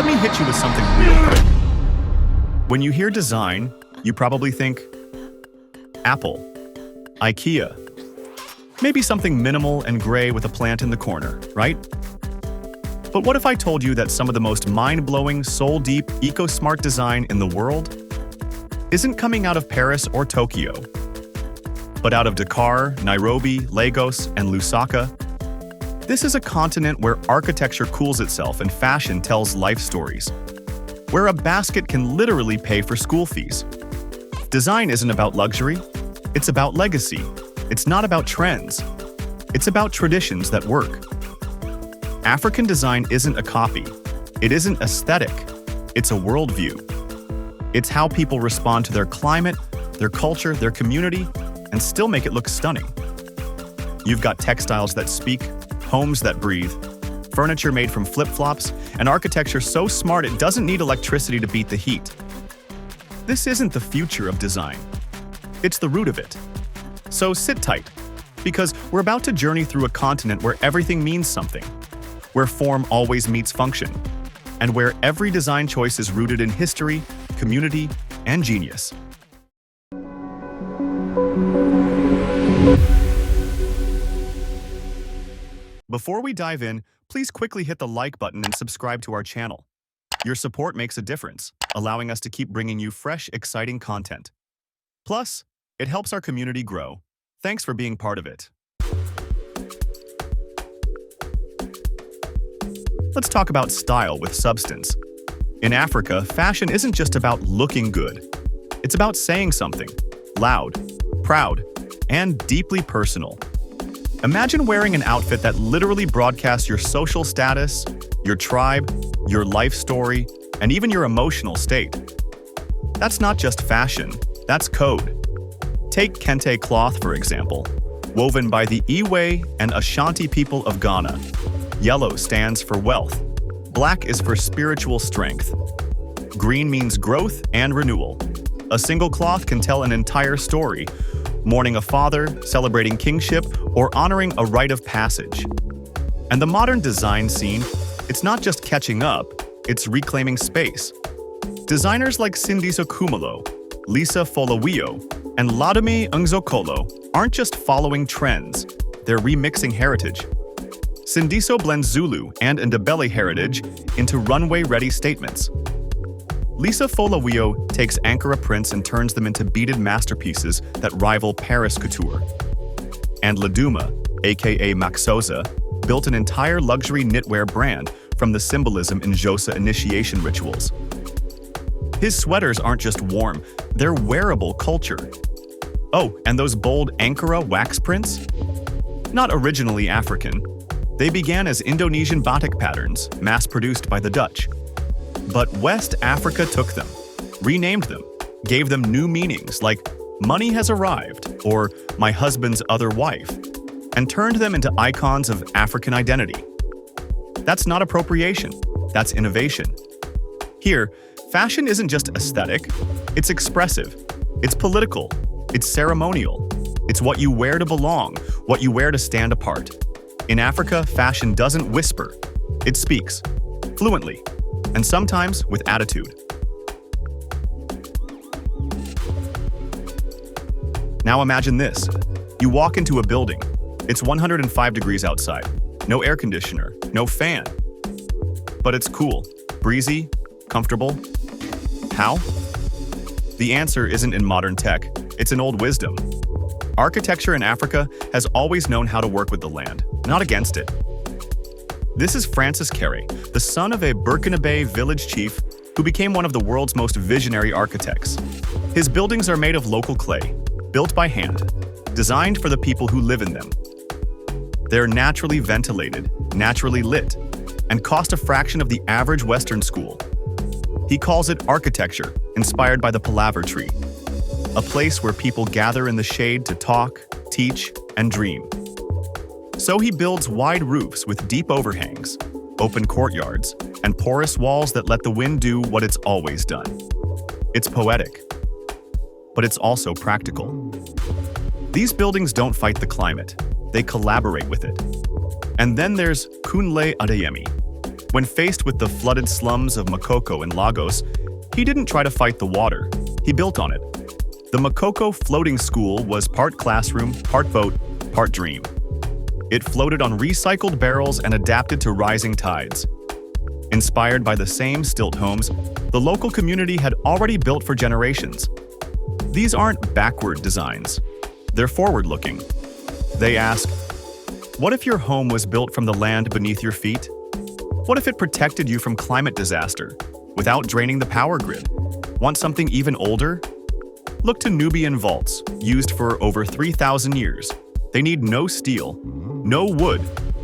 Let me hit you with something real quick. When you hear design, you probably think Apple, IKEA, maybe something minimal and gray with a plant in the corner, right? But what if I told you that some of the most mind-blowing, soul-deep, eco-smart design in the world isn't coming out of Paris or Tokyo, but out of Dakar, Nairobi, Lagos, and Lusaka? This is a continent where architecture cools itself and fashion tells life stories, where a basket can literally pay for school fees. Design isn't about luxury, it's about legacy. It's not about trends, it's about traditions that work. African design isn't a copy, it isn't aesthetic, it's a worldview. It's how people respond to their climate, their culture, their community, and still make it look stunning. You've got textiles that speak, homes that breathe, furniture made from flip-flops, and architecture so smart it doesn't need electricity to beat the heat. This isn't the future of design. It's the root of it. So sit tight, because we're about to journey through a continent where everything means something, where form always meets function, and where every design choice is rooted in history, community, and genius. Before we dive in, please quickly hit the like button and subscribe to our channel. Your support makes a difference, allowing us to keep bringing you fresh, exciting content. Plus, it helps our community grow. Thanks for being part of it. Let's talk about style with substance. In Africa, fashion isn't just about looking good. It's about saying something loud, proud, and deeply personal. Imagine wearing an outfit that literally broadcasts your social status, your tribe, your life story, and even your emotional state. That's not just fashion, that's code. Take kente cloth, for example, woven by the Iwe and Ashanti people of Ghana. Yellow stands for wealth. Black is for spiritual strength. Green means growth and renewal. A single cloth can tell an entire story, mourning a father, celebrating kingship, or honoring a rite of passage. And the modern design scene, it's not just catching up, it's reclaiming space. Designers like Sindiso Kumalo, Lisa Folawio, and Ladome Ngzokolo aren't just following trends, they're remixing heritage. Sindiso blends Zulu and Ndebele heritage into runway-ready statements. Lisa Folawio takes Ankara prints and turns them into beaded masterpieces that rival Paris couture. And Laduma, aka Maxoza, built an entire luxury knitwear brand from the symbolism in Xhosa initiation rituals. His sweaters aren't just warm, they're wearable culture. Oh, and those bold Ankara wax prints? Not originally African. They began as Indonesian batik patterns, mass-produced by the Dutch. But West Africa took them, renamed them, gave them new meanings like "money has arrived" or "my husband's other wife," and turned them into icons of African identity. That's not appropriation, that's innovation. Here, fashion isn't just aesthetic, it's expressive, it's political, it's ceremonial, it's what you wear to belong, what you wear to stand apart. In Africa, fashion doesn't whisper, it speaks, fluently, and sometimes with attitude. Now imagine this. You walk into a building. It's 105 degrees outside. No air conditioner, no fan. But it's cool, breezy, comfortable. How? The answer isn't in modern tech, it's in old wisdom. Architecture in Africa has always known how to work with the land, not against it. This is Francis Carey, the son of a Burkinabe village chief who became one of the world's most visionary architects. His buildings are made of local clay, built by hand, designed for the people who live in them. They're naturally ventilated, naturally lit, and cost a fraction of the average Western school. He calls it architecture, inspired by the palaver tree, a place where people gather in the shade to talk, teach, and dream. So he builds wide roofs with deep overhangs, open courtyards, and porous walls that let the wind do what it's always done. It's poetic, but it's also practical. These buildings don't fight the climate, they collaborate with it. And then there's Kunle Adeyemi, When faced with the flooded slums of Makoko in Lagos, he didn't try to fight the water. He built on it. The Makoko Floating School was part classroom, part boat, part dream. It floated on recycled barrels and adapted to rising tides. Inspired by the same stilt homes the local community had already built for generations. These aren't backward designs. They're forward-looking. They ask, what if your home was built from the land beneath your feet? What if it protected you from climate disaster without draining the power grid? Want something even older? Look to Nubian vaults, used for over 3,000 years. They need no steel, no wood,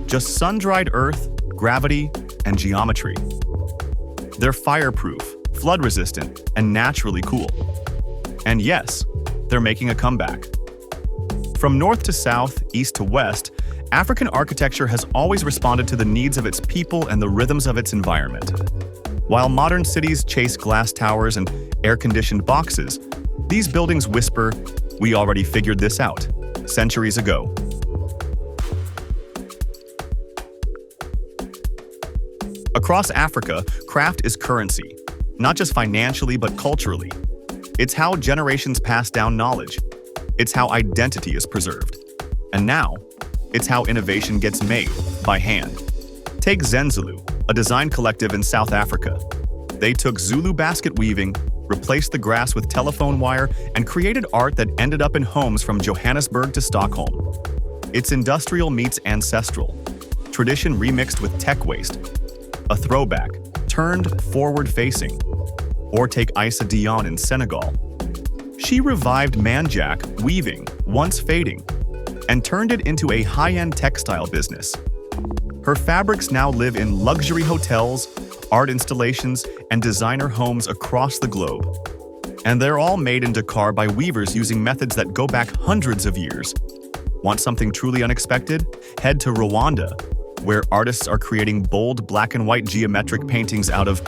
just sun-dried earth, gravity, and geometry. They're fireproof, flood-resistant, and naturally cool. And yes, they're making a comeback. From north to south, east to west, African architecture has always responded to the needs of its people and the rhythms of its environment. While modern cities chase glass towers and air-conditioned boxes, these buildings whisper, "We already figured this out," centuries ago. Across Africa, craft is currency, not just financially but culturally. It's how generations pass down knowledge. It's how identity is preserved. And now, it's how innovation gets made, by hand. Take Zenzulu, a design collective in South Africa. They took Zulu basket weaving, replaced the grass with telephone wire, and created art that ended up in homes from Johannesburg to Stockholm. It's industrial meets ancestral, tradition remixed with tech waste, a throwback, turned forward-facing. Or take Issa Dion in Senegal. She revived manjack weaving, once fading, and turned it into a high-end textile business. Her fabrics now live in luxury hotels, art installations, and designer homes across the globe. And they're all made in Dakar by weavers using methods that go back hundreds of years. Want something truly unexpected? Head to Rwanda, where artists are creating bold black and white geometric paintings out of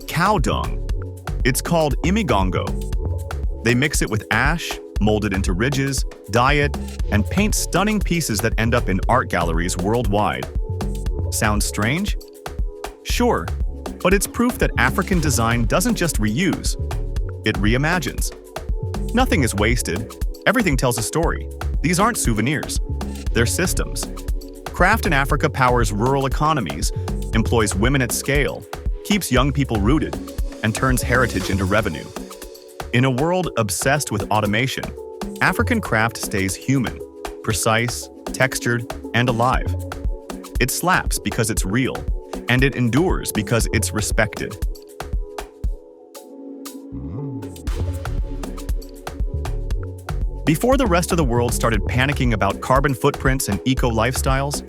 cow dung. It's called imigongo. They mix it with ash, mold it into ridges, dye it, and paint stunning pieces that end up in art galleries worldwide. Sounds strange? Sure, but it's proof that African design doesn't just reuse, it reimagines. Nothing is wasted. Everything tells a story. These aren't souvenirs. They're systems. Craft in Africa powers rural economies, employs women at scale, keeps young people rooted, and turns heritage into revenue. In a world obsessed with automation, African craft stays human, precise, textured, and alive. It slaps because it's real, and it endures because it's respected. Before the rest of the world started panicking about carbon footprints and eco-lifestyles,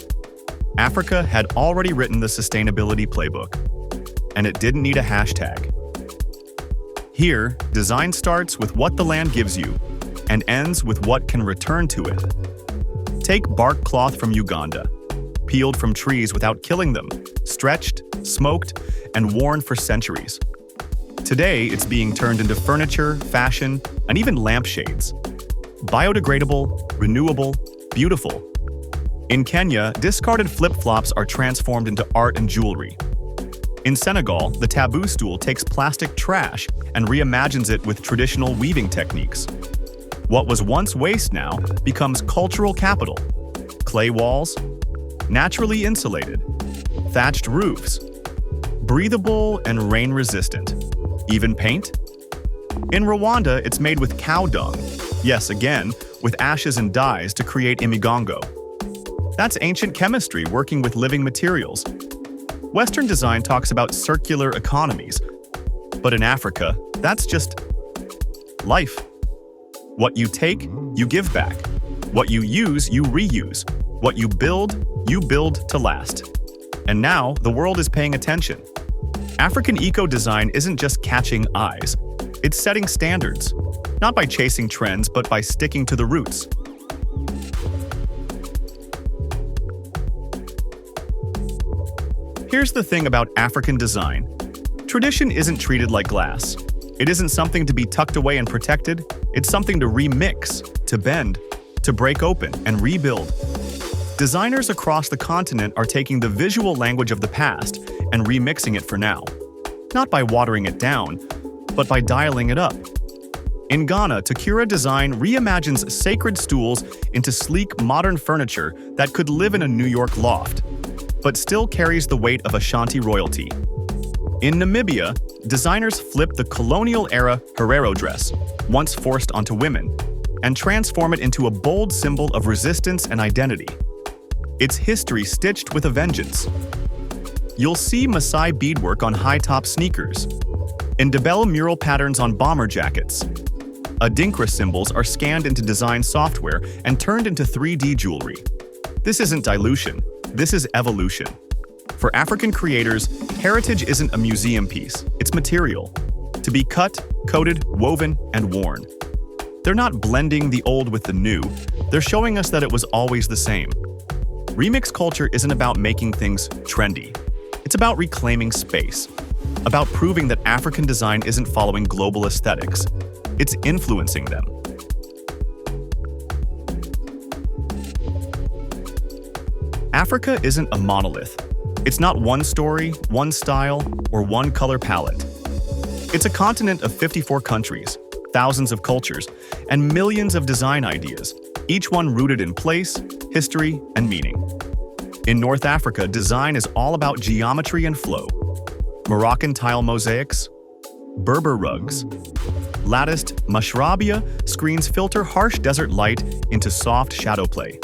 Africa had already written the sustainability playbook, and it didn't need a hashtag. Here, design starts with what the land gives you and ends with what can return to it. Take barkcloth from Uganda, peeled from trees without killing them, stretched, smoked, and worn for centuries. Today, it's being turned into furniture, fashion, and even lampshades. Biodegradable, renewable, beautiful. In Kenya, discarded flip-flops are transformed into art and jewelry. In Senegal, the taboo stool takes plastic trash and reimagines it with traditional weaving techniques. What was once waste now becomes cultural capital. Clay walls, naturally insulated, thatched roofs, breathable and rain-resistant. Even paint? In Rwanda, it's made with cow dung. Yes, again, with ashes and dyes to create imigongo. That's ancient chemistry working with living materials. Western design talks about circular economies, but in Africa, that's just life. What you take, you give back. What you use, you reuse. What you build to last. And now, the world is paying attention. African eco-design isn't just catching eyes. It's setting standards, not by chasing trends, but by sticking to the roots. Here's the thing about African design. Tradition isn't treated like glass. It isn't something to be tucked away and protected. It's something to remix, to bend, to break open and rebuild. Designers across the continent are taking the visual language of the past and remixing it for now. Not by watering it down, but by dialing it up. In Ghana, Takura Design reimagines sacred stools into sleek, modern furniture that could live in a New York loft, but still carries the weight of Ashanti royalty. In Namibia, designers flip the colonial-era Herero dress, once forced onto women, and transform it into a bold symbol of resistance and identity. Its history stitched with a vengeance. You'll see Maasai beadwork on high-top sneakers, Ndebele mural patterns on bomber jackets. Adinkra symbols are scanned into design software and turned into 3D jewelry. This isn't dilution, this is evolution. For African creators, heritage isn't a museum piece, it's material, to be cut, coated, woven, and worn. They're not blending the old with the new, they're showing us that it was always the same. Remix culture isn't about making things trendy. It's about reclaiming space, about proving that African design isn't following global aesthetics. It's influencing them. Africa isn't a monolith. It's not one story, one style, or one color palette. It's a continent of 54 countries, thousands of cultures, and millions of design ideas, each one rooted in place, history, and meaning. In North Africa, design is all about geometry and flow. Moroccan tile mosaics, Berber rugs, latticed mashrabia screens filter harsh desert light into soft shadow play.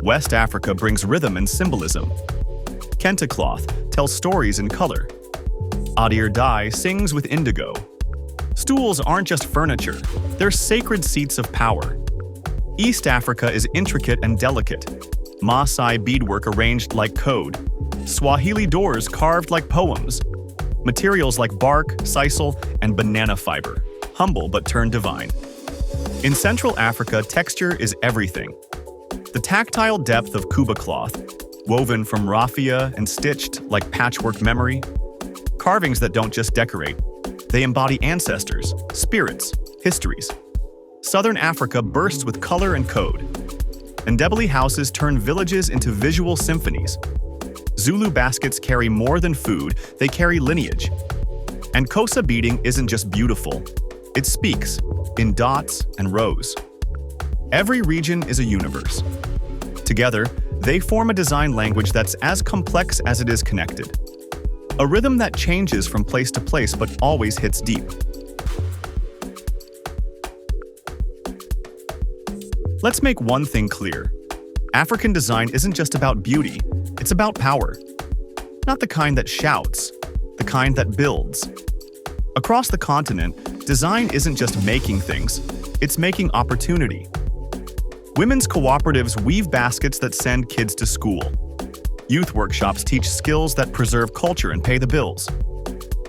West Africa brings rhythm and symbolism. Kente cloth tells stories in color. Adir dye sings with indigo. Stools aren't just furniture, they're sacred seats of power. East Africa is intricate and delicate. Maasai beadwork arranged like code. Swahili doors carved like poems. Materials like bark, sisal, and banana fiber. Humble but turned divine. In Central Africa, texture is everything. The tactile depth of Kuba cloth, woven from raffia and stitched like patchwork memory. Carvings that don't just decorate, they embody ancestors, spirits, histories. Southern Africa bursts with color and code. Ndebele houses turn villages into visual symphonies. Zulu baskets carry more than food, they carry lineage. And Kosa beading isn't just beautiful, it speaks in dots and rows. Every region is a universe. Together, they form a design language that's as complex as it is connected. A rhythm that changes from place to place but always hits deep. Let's make one thing clear. African design isn't just about beauty, it's about power. Not the kind that shouts, the kind that builds. Across the continent, design isn't just making things, it's making opportunity. Women's cooperatives weave baskets that send kids to school. Youth workshops teach skills that preserve culture and pay the bills.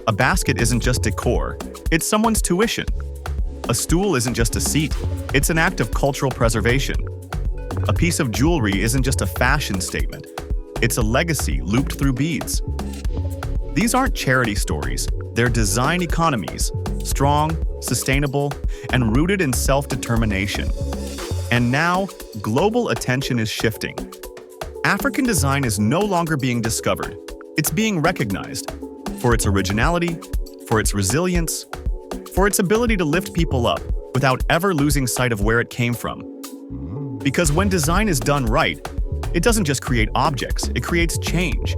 A basket isn't just decor, it's someone's tuition. A stool isn't just a seat, it's an act of cultural preservation. A piece of jewelry isn't just a fashion statement, it's a legacy looped through beads. These aren't charity stories, they're design economies, strong, sustainable, and rooted in self-determination. And now, global attention is shifting. African design is no longer being discovered, it's being recognized for its originality, for its resilience, for its ability to lift people up without ever losing sight of where it came from. Because when design is done right, it doesn't just create objects, it creates change.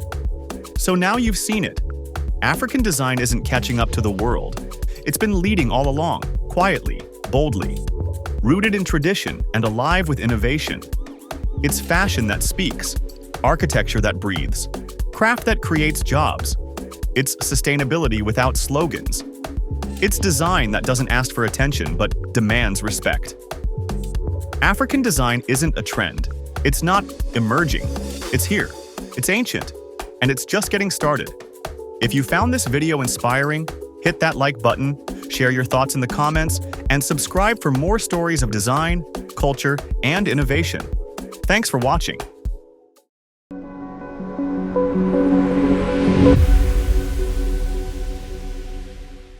So now you've seen it. African design isn't catching up to the world. It's been leading all along, quietly, boldly, rooted in tradition and alive with innovation. It's fashion that speaks, architecture that breathes, craft that creates jobs. It's sustainability without slogans. It's design that doesn't ask for attention but demands respect. African design isn't a trend. It's not emerging. It's here. It's ancient. And it's just getting started. If you found this video inspiring, hit that like button, share your thoughts in the comments, and subscribe for more stories of design, culture, and innovation. Thanks for watching.